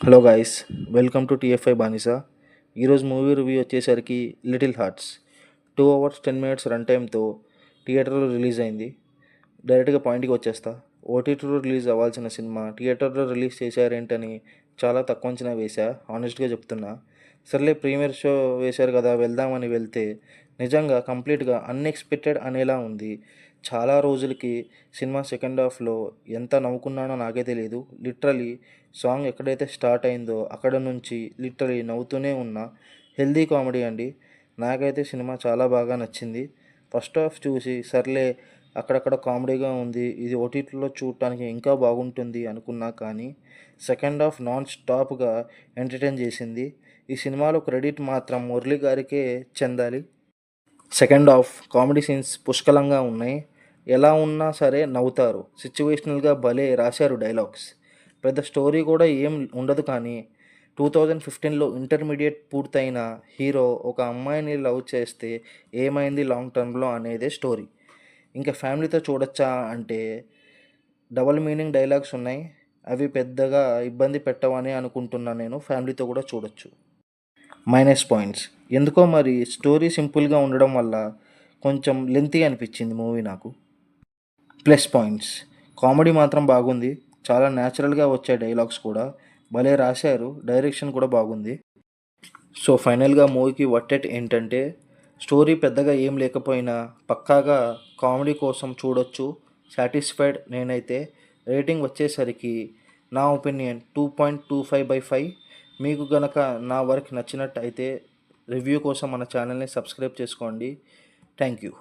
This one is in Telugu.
Hello guys, welcome to TFI బానిసా. ఈరోజు మూవీ రివ్యూ వచ్చేసరికి little hearts. 2 hours 10 minutes run టైంతో థియేటర్లో రిలీజ్ అయింది. డైరెక్ట్గా పాయింట్కి వచ్చేస్తా. ఓటీటీలో రిలీజ్ అవ్వాల్సిన సినిమా థియేటర్లో రిలీజ్ చేశారేంటని చాలా తక్కువ అంచనా వేశా, హానెస్ట్గా చెప్తున్నా. సర్లే ప్రీమియర్ షో వేశారు కదా వెళ్దామని వెళ్తే నిజంగా కంప్లీట్గా అన్ఎక్స్పెక్టెడ్ అనేలా ఉంది. చాలా రోజులకి సినిమా సెకండ్ హాఫ్లో ఎంత నవ్వుకున్నానో నాకే తెలియదు. లిటరలీ సాంగ్ ఎక్కడైతే స్టార్ట్ అయిందో అక్కడ నుంచి లిటరలీ నవ్వుతూనే ఉన్నా. హెల్దీ కామెడీ అండి. నాకైతే సినిమా చాలా బాగా నచ్చింది. ఫస్ట్ హాఫ్ చూసి సర్లే అక్కడక్కడ కామెడీగా ఉంది, ఇది ఓటీటీలో చూడటానికి ఇంకా బాగుంటుంది అనుకున్నా, కానీ సెకండ్ హాఫ్ నాన్ స్టాప్గా ఎంటర్టైన్ చేసింది. ఈ సినిమాలో క్రెడిట్ మాత్రం మురళి గారికే చెందాలి. సెకండ్ హాఫ్ కామెడీ సీన్స్ పుష్కలంగా ఉన్నాయి. ఎలా ఉన్నా సరే నవ్వుతారు. సిచ్యువేషనల్గా భలే రాశారు డైలాగ్స్. పెద్ద స్టోరీ కూడా ఏం ఉండదు, కానీ 2015లో ఇంటర్మీడియట్ పూర్తయిన హీరో ఒక అమ్మాయిని లవ్ చేస్తే ఏమైంది లాంగ్ టర్మ్లో అనేదే స్టోరీ. ఇంకా ఫ్యామిలీతో చూడొచ్చా అంటే డబల్ మీనింగ్ డైలాగ్స్ ఉన్నాయి. అవి పెద్దగా ఇబ్బంది పెట్టవని అనుకుంటున్నాను నేను. ఫ్యామిలీతో కూడా చూడొచ్చు. మైనస్ పాయింట్స్, ఎందుకో మరి స్టోరీ సింపుల్గా ఉండడం వల్ల కొంచెం లెంతీ అనిపించింది మూవీ నాకు. ప్లస్ పాయింట్స్, కామెడీ మాత్రం బాగుంది. చాలా న్యాచురల్గా వచ్చే డైలాగ్స్ కూడా భలే రాశారు. డైరెక్షన్ కూడా బాగుంది. సో ఫైనల్గా మూవీకి వర్టెట్ ఏంటంటే, స్టోరీ పెద్దగా ఏం లేకపోయినా పక్కాగా కామెడీ కోసం చూడొచ్చు. సాటిస్ఫైడ్ నేనైతే. రేటింగ్ వచ్చేసరికి నా ఒపీనియన్ 2.25/5. మీకు గనక నా వర్క్ నచ్చినట్టు అయితే రివ్యూ కోసం మన ఛానల్ని సబ్స్క్రైబ్ చేసుకోండి. Thank you.